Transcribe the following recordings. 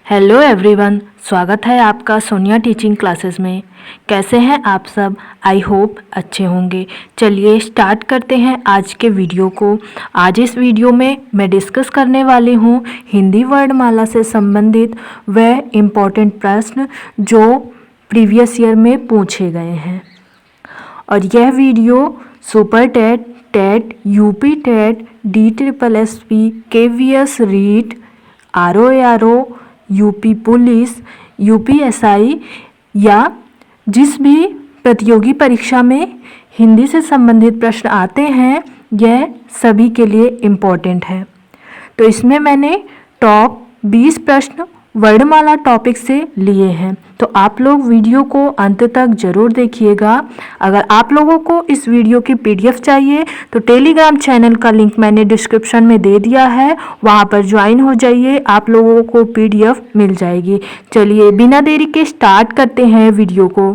Hello everyone, स्वागत है आपका सोनिया टीचिंग क्लासेस में। कैसे हैं आप सब? आई होप अच्छे होंगे। चलिए स्टार्ट करते हैं आज के वीडियो को। आज इस वीडियो में मैं डिस्कस करने वाली हूँ हिंदी वर्णमाला से संबंधित वह इम्पोर्टेंट प्रश्न जो प्रीवियस ईयर में पूछे गए हैं। और यह video super TET, TET, UP TET, DSSP, KVS REET, RO UP police, UPSI या जिस भी प्रतियोगी परीक्षा में हिंदी से संबंधित प्रश्न आते हैं, यह सभी के लिए इम्पोर्टेंट है। तो इसमें मैंने टॉप 20 प्रश्न वर्णमाला टॉपिक से लिए हैं। तो आप लोग वीडियो को अंत तक ज़रूर देखिएगा। अगर आप लोगों को इस वीडियो की PDF चाहिए तो टेलीग्राम चैनल का लिंक मैंने डिस्क्रिप्शन में दे दिया है, वहां पर ज्वाइन हो जाइए, आप लोगों को PDF मिल जाएगी। चलिए बिना देरी के स्टार्ट करते हैं वीडियो को।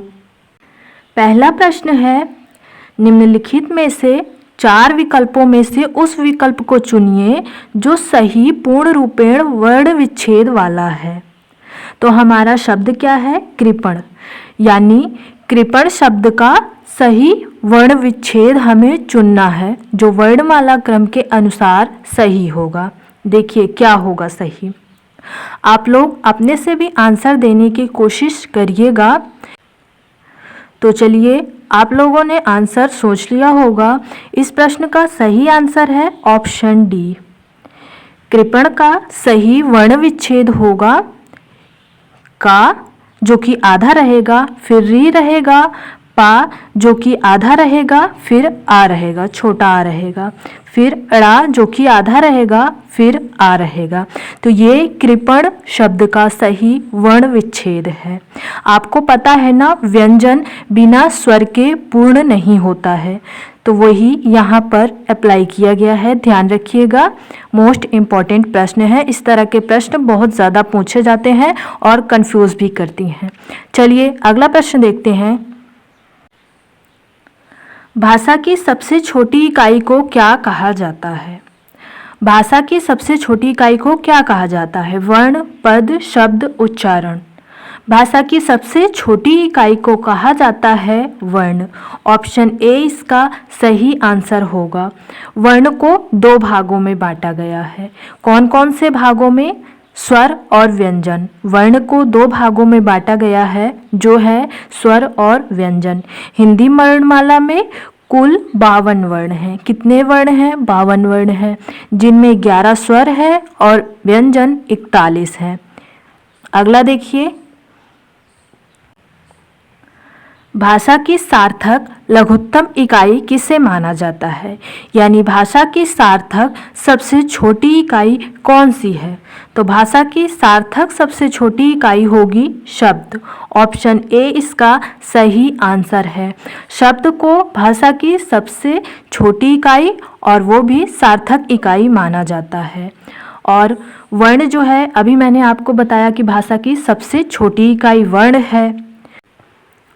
पहला प्रश्न है, निम्नलिखित में से 4 विकल्पों में से उस विकल्प को चुनिए जो सही पूर्ण रूपेण वर्ण विच्छेद वाला है। तो हमारा शब्द क्या है? कृपण। यानी कृपण शब्द का सही वर्ण विच्छेद हमें चुनना है जो वर्णमाला क्रम के अनुसार सही होगा। देखिए क्या होगा सही। आप लोग अपने से भी आंसर देने की कोशिश करिएगा। तो चलिए, आप लोगों ने आंसर सोच लिया होगा। इस प्रश्न का सही आंसर है ऑप्शन डी। कृपण का सही वर्ण विच्छेद होगा का, जो कि आधा रहेगा, फिर री रहेगा, पा जो कि आधा रहेगा, फिर आ रहेगा, छोटा आ रहेगा, फिर अड़ा जो कि आधा रहेगा, फिर आ रहेगा। तो ये कृपण शब्द का सही वर्ण विच्छेद है। आपको पता है ना, व्यंजन बिना स्वर के पूर्ण नहीं होता है, तो वही यहाँ पर अप्लाई किया गया है। ध्यान रखिएगा, मोस्ट इम्पॉर्टेंट प्रश्न है। इस तरह के प्रश्न बहुत ज़्यादा पूछे जाते हैं और कंफ्यूज भी करती हैं। चलिए अगला प्रश्न देखते हैं। भाषा की सबसे छोटी इकाई को क्या कहा जाता है? भाषा की सबसे छोटी इकाई को क्या कहा जाता है? वर्ण, पद, शब्द, उच्चारण। भाषा की सबसे छोटी इकाई को कहा जाता है वर्ण। ऑप्शन ए इसका सही आंसर होगा। वर्ण को 2 भागों में बांटा गया है। कौन कौन से भागों में? स्वर और व्यंजन। वर्ण को 2 भागों में बांटा गया है, जो है स्वर और व्यंजन। हिंदी वर्णमाला में कुल 52 वर्ण हैं। कितने वर्ण हैं? 52 वर्ण हैं, जिनमें 11 स्वर है और व्यंजन 41 है। अगला देखिए, भाषा की सार्थक लघुत्तम इकाई किसे माना जाता है? यानी भाषा की सार्थक सबसे छोटी इकाई कौन सी है? तो भाषा की सार्थक सबसे छोटी इकाई होगी शब्द। ऑप्शन ए इसका सही आंसर है। शब्द को भाषा की सबसे छोटी इकाई और वो भी सार्थक इकाई माना जाता है। और वर्ण जो है, अभी मैंने आपको बताया कि भाषा की सबसे छोटी इकाई वर्ण है।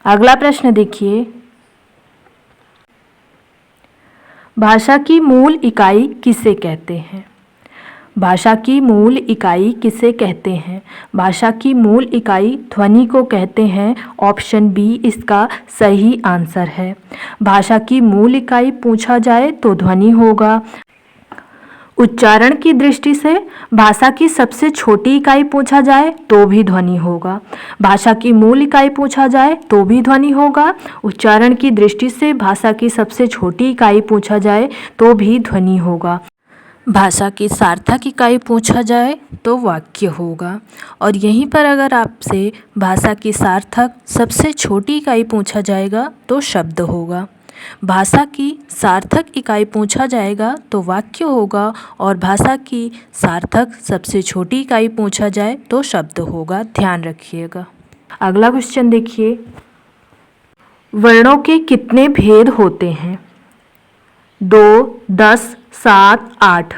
अगला प्रश्न देखिए, भाषा की मूल इकाई किसे कहते हैं? भाषा की मूल इकाई किसे कहते हैं? भाषा की मूल इकाई ध्वनि को कहते हैं। ऑप्शन बी इसका सही आंसर है। भाषा की मूल इकाई पूछा जाए तो ध्वनि होगा। उच्चारण की दृष्टि से भाषा की सबसे छोटी इकाई पूछा जाए तो भी ध्वनि होगा। भाषा की मूल इकाई पूछा जाए तो भी ध्वनि होगा। उच्चारण की दृष्टि से भाषा की सबसे छोटी इकाई पूछा जाए तो भी ध्वनि होगा। भाषा की सार्थक इकाई पूछा जाए तो वाक्य होगा। और यहीं पर अगर आपसे भाषा की सार्थक सबसे छोटी इकाई पूछा जाएगा तो शब्द होगा। भाषा की सार्थक इकाई पूछा जाएगा तो वाक्य होगा, और भाषा की सार्थक सबसे छोटी इकाई पूछा जाए तो शब्द होगा। ध्यान रखिएगा। अगला क्वेश्चन देखिए, वर्णों के कितने भेद होते हैं? 2, 10, 7, 8।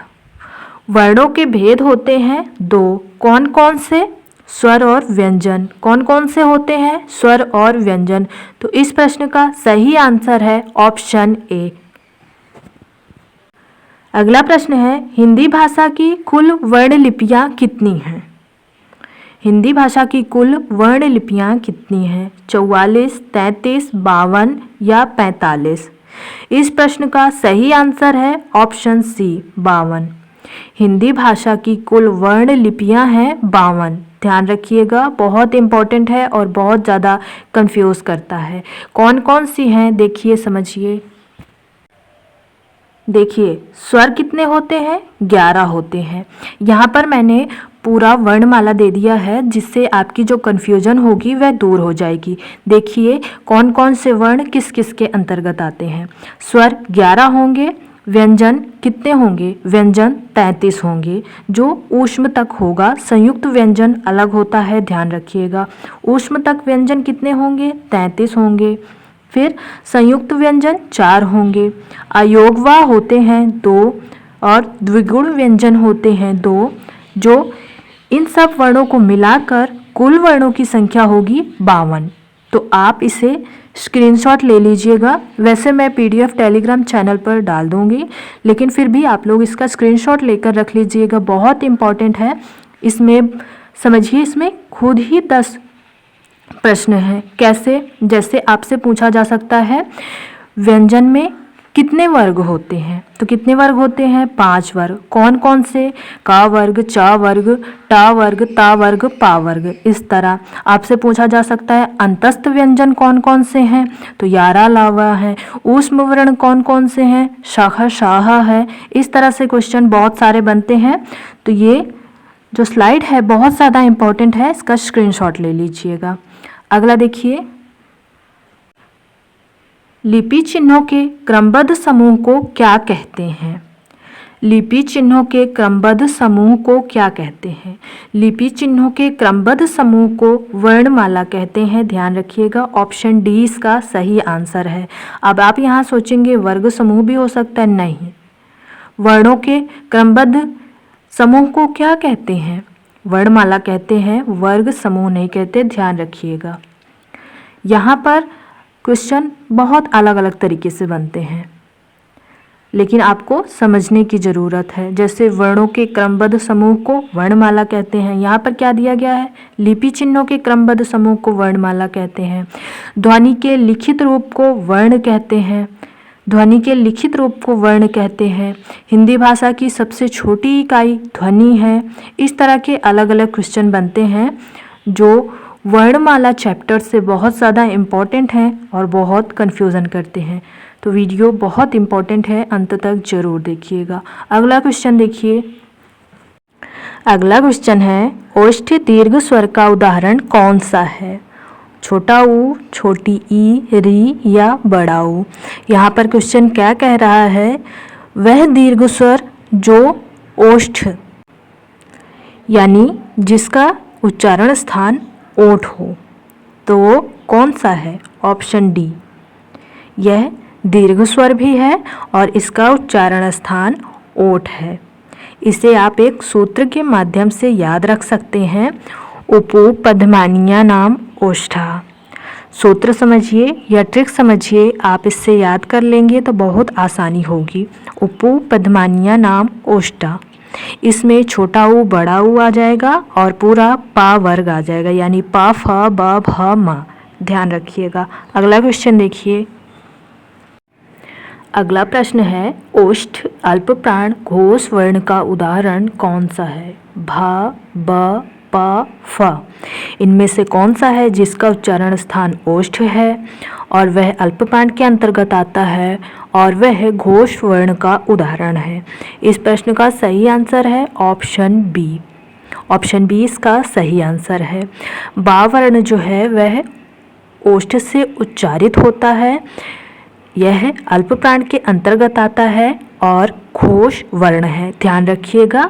वर्णों के भेद होते हैं 2। कौन कौन से? स्वर और व्यंजन। कौन कौन से होते हैं? स्वर और व्यंजन। तो इस प्रश्न का सही आंसर है ऑप्शन ए। अगला प्रश्न है, हिंदी भाषा की कुल वर्ण लिपियां कितनी हैं? हिंदी भाषा की कुल वर्ण लिपियाँ कितनी हैं? 44, 33, 52 या 45? इस प्रश्न का सही आंसर है ऑप्शन सी 52। हिंदी भाषा की कुल वर्ण लिपियाँ हैं 52। ध्यान रखिएगा, बहुत इंपॉर्टेंट है और बहुत ज़्यादा कंफ्यूज करता है। कौन कौन सी हैं देखिए, समझिए। देखिए, स्वर कितने होते हैं? 11 होते हैं। यहाँ पर मैंने पूरा वर्णमाला दे दिया है, जिससे आपकी जो कन्फ्यूजन होगी वह दूर हो जाएगी। देखिए कौन कौन से वर्ण किस किस के अंतर्गत आते हैं। स्वर 11 होंगे। व्यंजन कितने होंगे? व्यंजन 33 होंगे, जो ऊष्म तक होगा। संयुक्त व्यंजन अलग होता है, ध्यान रखिएगा। ऊष्म तक व्यंजन कितने होंगे? 33 होंगे। फिर संयुक्त व्यंजन 4 होंगे। अयोगवा होते हैं 2 और द्विगुण व्यंजन होते हैं 2, जो इन सब वर्णों को मिलाकर कुल वर्णों की संख्या होगी 52। तो आप इसे स्क्रीनशॉट ले लीजिएगा। वैसे मैं पीडीएफ टेलीग्राम चैनल पर डाल दूंगी, लेकिन फिर भी आप लोग इसका स्क्रीनशॉट लेकर रख लीजिएगा, बहुत इंपॉर्टेंट है। इसमें समझिए, इसमें खुद ही 10 प्रश्न हैं। कैसे? जैसे आपसे पूछा जा सकता है व्यंजन में कितने वर्ग होते हैं, तो कितने वर्ग होते हैं? 5 वर्ग। कौन कौन से? का वर्ग, चा वर्ग, टा वर्ग, ता वर्ग, पा वर्ग। इस तरह आपसे पूछा जा सकता है अंतस्थ व्यंजन कौन कौन से हैं, तो 11 लावा है। ऊष्म वर्ण कौन कौन से हैं? शाखा शाहा है। इस तरह से क्वेश्चन बहुत सारे बनते हैं। तो ये जो स्लाइड है बहुत ज़्यादा इंपॉर्टेंट है, इसका स्क्रीनशॉट ले लीजिएगा। अगला देखिए, लिपि चिन्हों के क्रमबद्ध समूह को क्या कहते हैं? लिपि चिन्हों के क्रमबद्ध समूह को क्या कहते हैं? लिपि चिन्हों के क्रमबद्ध समूह को वर्णमाला कहते हैं, ध्यान रखिएगा। ऑप्शन डी इसका सही आंसर है। अब आप यहाँ सोचेंगे वर्ग समूह भी हो सकता है, नहीं। वर्णों के क्रमबद्ध समूह को क्या कहते हैं? वर्णमाला कहते हैं, वर्ग समूह नहीं कहते, ध्यान रखिएगा। यहाँ पर क्वेश्चन बहुत अलग अलग तरीके से बनते हैं, लेकिन आपको समझने की ज़रूरत है। जैसे वर्णों के क्रमबद्ध समूह को वर्णमाला कहते हैं, यहाँ पर क्या दिया गया है? लिपि चिन्हों के क्रमबद्ध समूह को वर्णमाला कहते हैं। ध्वनि के लिखित रूप को वर्ण कहते हैं। ध्वनि के लिखित रूप को वर्ण कहते हैं। हिंदी भाषा की सबसे छोटी इकाई ध्वनि है। इस तरह के अलग अलग क्वेश्चन बनते हैं, जो वर्णमाला चैप्टर से बहुत ज़्यादा इम्पॉर्टेंट हैं और बहुत कन्फ्यूज़न करते हैं। तो वीडियो बहुत इम्पॉर्टेंट है, अंत तक ज़रूर देखिएगा। अगला क्वेश्चन देखिए। अगला क्वेश्चन है, ओष्ठ दीर्घ स्वर का उदाहरण कौन सा है? छोटा ऊ, छोटी ई, री या बड़ा ऊ? यहाँ पर क्वेश्चन क्या कह रहा है? वह दीर्घ स्वर जो ओष्ठ यानी जिसका उच्चारण स्थान ओठ हो, तो वो कौन सा है? Option D. यह दीर्घ स्वर भी है और इसका उच्चारण स्थान ओठ है। इसे आप एक सूत्र के माध्यम से याद रख सकते हैं, उपपदमानीय नाम ओष्ठा। सूत्र समझिए या ट्रिक समझिए, आप इससे याद कर लेंगे तो बहुत आसानी होगी। उपपदमानीय नाम ओष्ठा, इसमें छोटा ऊ बड़ा ऊ आ जाएगा और पूरा पा वर्ग आ जाएगा, यानी पा फा बा भा मा। ध्यान रखिएगा। अगला क्वेश्चन देखिए। अगला प्रश्न है, ओष्ठ अल्प प्राण घोष वर्ण का उदाहरण कौन सा है? भा, ब, प, फ। इनमें से कौन सा है जिसका उच्चारण स्थान ओष्ठ है और वह अल्प प्राण के अंतर्गत आता है और वह घोष वर्ण का उदाहरण है? इस प्रश्न का सही आंसर है ऑप्शन बी। ऑप्शन बी इसका सही आंसर है। बा वर्ण जो है वह ओष्ठ से उच्चारित होता है, यह अल्प प्राण के अंतर्गत आता है और घोष वर्ण है, ध्यान रखिएगा।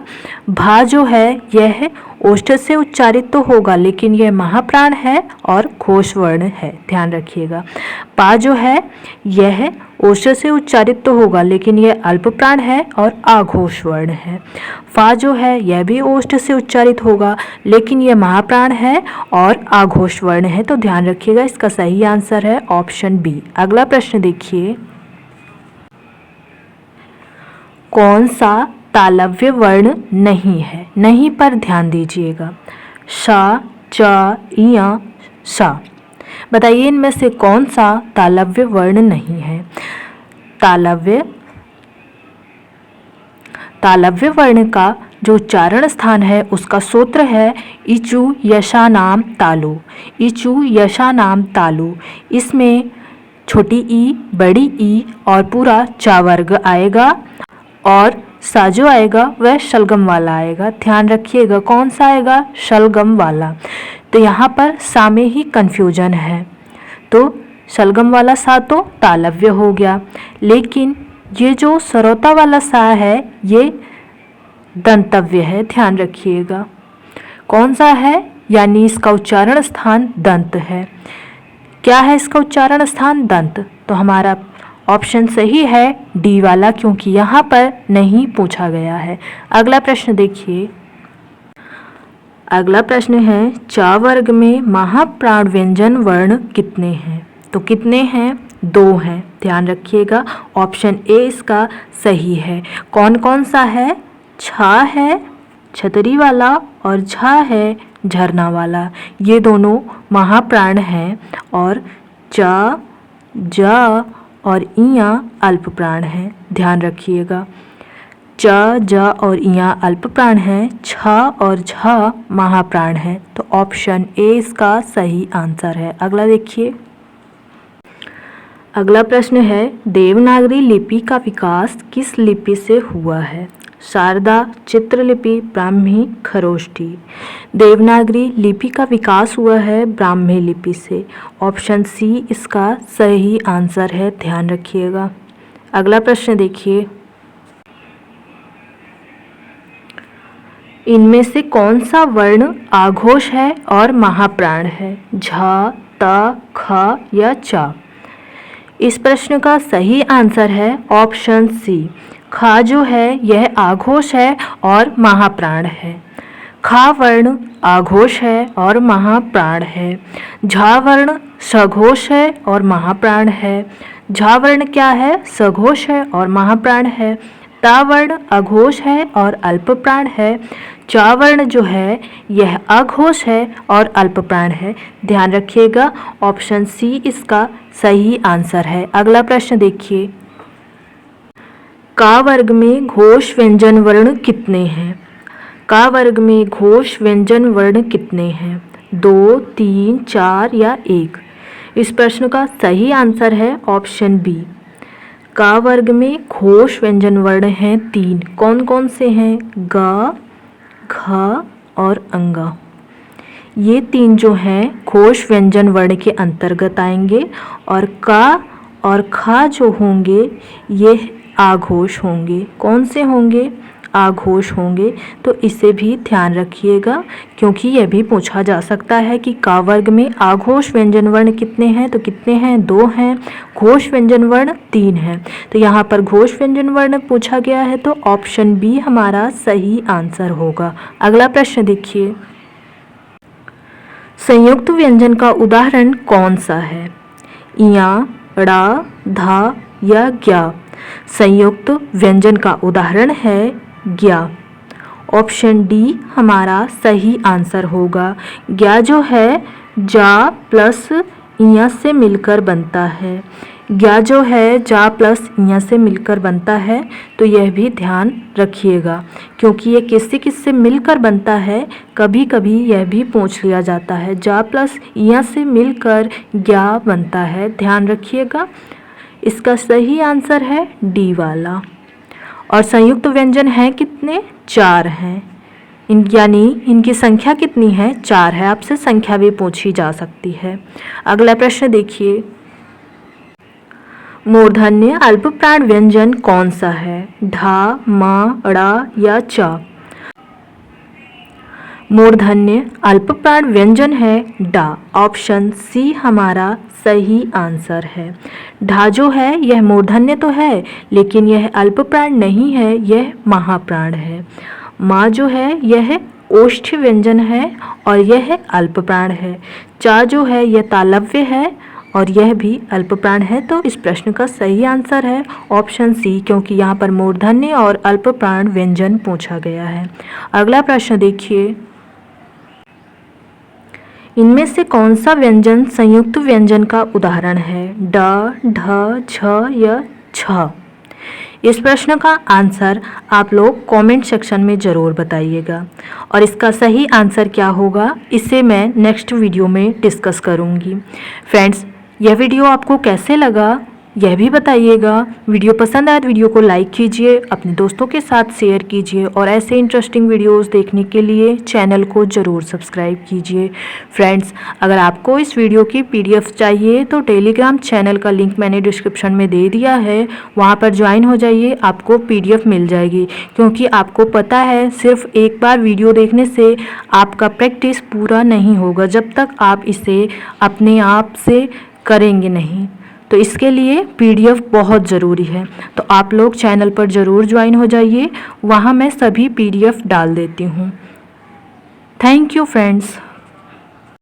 भा जो है यह ओष्ठ से उच्चारित तो होगा, लेकिन यह महाप्राण है और घोष वर्ण है, ध्यान रखिएगा। पा जो है यह ओष्ठ से उच्चारित तो होगा, लेकिन यह अल्प प्राण है और आघोष वर्ण है। फा जो है यह भी ओष्ठ से उच्चारित होगा, लेकिन यह महाप्राण है और आघोष वर्ण है, तो ध्यान रखिएगा। इसका सही आंसर है ऑप्शन बी। अगला प्रश्न देखिए। कौन सा तालव्य वर्ण नहीं है? नहीं पर ध्यान दीजिएगा। शा, चा, इया, शा। बताइए इनमें से कौन सा तालव्य वर्ण नहीं है। तालव्य वर्ण का जो उच्चारण स्थान है उसका सूत्र है इचु यशानाम तालु। इचु यशानाम तालु। इसमें छोटी ई, बड़ी ई और पूरा चा वर्ग आएगा और सा जो आएगा वह शलगम वाला आएगा। ध्यान रखिएगा कौन सा आएगा, शलगम वाला। तो यहाँ पर सा में ही कन्फ्यूजन है, तो शलगम वाला सा तो तालव्य हो गया, लेकिन ये जो सरोता वाला सा है ये दंतव्य है। ध्यान रखिएगा कौन सा है, यानी इसका उच्चारण स्थान दंत है। क्या है इसका उच्चारण स्थान, दंत। तो हमारा ऑप्शन सही है डी वाला, क्योंकि यहाँ पर नहीं पूछा गया है। अगला प्रश्न देखिए। अगला प्रश्न है चा वर्ग में महाप्राण व्यंजन वर्ण कितने हैं। तो कितने हैं, 2 हैं। ध्यान रखिएगा ऑप्शन ए इसका सही है। कौन कौन सा है, छा है छतरी वाला और झा है झरना वाला। ये दोनों महाप्राण हैं और चा, जा और इया अल्प प्राण हैं। ध्यान रखिएगा चा, जा और इया अल्प प्राण हैं, छा और झा महाप्राण हैं। तो ऑप्शन ए इसका सही आंसर है। अगला देखिए। अगला प्रश्न है देवनागरी लिपि का विकास किस लिपि से हुआ है। शारदा, चित्रलिपि, ब्राह्मी, खरोष्ठी। देवनागरी लिपि का विकास हुआ है ब्राह्मी लिपि से। ऑप्शन सी इसका सही आंसर है। ध्यान रखिएगा। अगला प्रश्न देखिए। इनमें से कौन सा वर्ण आघोष है और महाप्राण है, झा, ता, खा या चा। इस प्रश्न का सही आंसर है ऑप्शन सी। खा जो है यह आघोष है और महाप्राण है। खा वर्ण आघोष है और महाप्राण है। झा वर्ण सघोष है और महाप्राण है। झा वर्ण क्या है, सघोष है और महाप्राण है। ता वर्ण अघोष है और अल्पप्राण है। चा वर्ण जो है यह अघोष है और अल्पप्राण है। ध्यान रखिएगा ऑप्शन सी इसका सही आंसर है। अगला प्रश्न देखिए। का वर्ग में घोष व्यंजन वर्ण कितने हैं। का वर्ग में घोष व्यंजन वर्ण कितने हैं, 2, 3, 4 या 1। इस प्रश्न का सही आंसर है ऑप्शन बी। का वर्ग में घोष व्यंजन वर्ण हैं 3। कौन कौन से हैं, ग, घ और अंगा। ये 3 जो हैं घोष व्यंजन वर्ण के अंतर्गत आएंगे और का और खा जो होंगे ये आघोष होंगे। कौन से होंगे, आघोष होंगे। तो इसे भी ध्यान रखिएगा क्योंकि यह भी पूछा जा सकता है कि का वर्ग में आघोष व्यंजन वर्ण कितने हैं। तो कितने हैं, 2 हैं। घोष व्यंजन वर्ण 3 हैं। तो यहाँ पर घोष व्यंजन वर्ण पूछा गया है तो ऑप्शन बी हमारा सही आंसर होगा। अगला प्रश्न देखिए। संयुक्त व्यंजन का उदाहरण कौन सा है, इया, ड़ा, धा या ज्ञा। संयुक्त व्यंजन का उदाहरण है ज्ञा। ऑप्शन डी हमारा सही आंसर होगा। ज्ञा जो है जा प्लस इया से मिलकर बनता है। ज्ञा जो है जा प्लस इया से मिलकर बनता है। तो यह भी ध्यान रखिएगा क्योंकि ये किससे किससे मिलकर बनता है, कभी कभी यह भी पूछ लिया जाता है। जा प्लस इया से मिलकर ज्ञा बनता है। ध्यान रखिएगा। इसका सही आंसर है डी वाला। और संयुक्त व्यंजन हैं कितने, 4 हैं। यानी इनकी संख्या कितनी है, 4 है। आपसे संख्या भी पूछी जा सकती है। अगला प्रश्न देखिए। मूर्धन्य अल्पप्राण व्यंजन कौन सा है, ढा, मा, ड़ा या चा। मूर्धन्य अल्पप्राण व्यंजन है डा। ऑप्शन सी हमारा सही आंसर है। ढा जो है यह मूर्धन्य तो है लेकिन यह अल्पप्राण नहीं है, यह महाप्राण है। माँ जो है यह ओष्ठ्य व्यंजन है और यह अल्पप्राण है। चा जो है यह तालव्य है और यह भी अल्पप्राण है। तो इस प्रश्न का सही आंसर है ऑप्शन सी क्योंकि यहाँ पर मूर्धन्य और अल्पप्राण व्यंजन पूछा गया है। अगला प्रश्न देखिए। इनमें से कौन सा व्यंजन संयुक्त व्यंजन का उदाहरण है? ड, ढ, झ या छ? इस प्रश्न का आंसर आप लोग कमेंट सेक्शन में ज़रूर बताइएगा और इसका सही आंसर क्या होगा इसे मैं नेक्स्ट वीडियो में डिस्कस करूँगी। फ्रेंड्स, यह वीडियो आपको कैसे लगा यह भी बताइएगा। वीडियो पसंद आए तो वीडियो को लाइक कीजिए, अपने दोस्तों के साथ शेयर कीजिए और ऐसे इंटरेस्टिंग वीडियोस देखने के लिए चैनल को ज़रूर सब्सक्राइब कीजिए। फ्रेंड्स, अगर आपको इस वीडियो की PDF चाहिए तो टेलीग्राम चैनल का लिंक मैंने डिस्क्रिप्शन में दे दिया है, वहाँ पर ज्वाइन हो जाइए, आपको PDF मिल जाएगी। क्योंकि आपको पता है सिर्फ एक बार वीडियो देखने से आपका प्रैक्टिस पूरा नहीं होगा जब तक आप इसे अपने आप से करेंगे नहीं। तो इसके लिए PDF बहुत ज़रूरी है, तो आप लोग चैनल पर ज़रूर ज्वाइन हो जाइए, वहाँ मैं सभी PDF डाल देती हूँ। Thank you friends.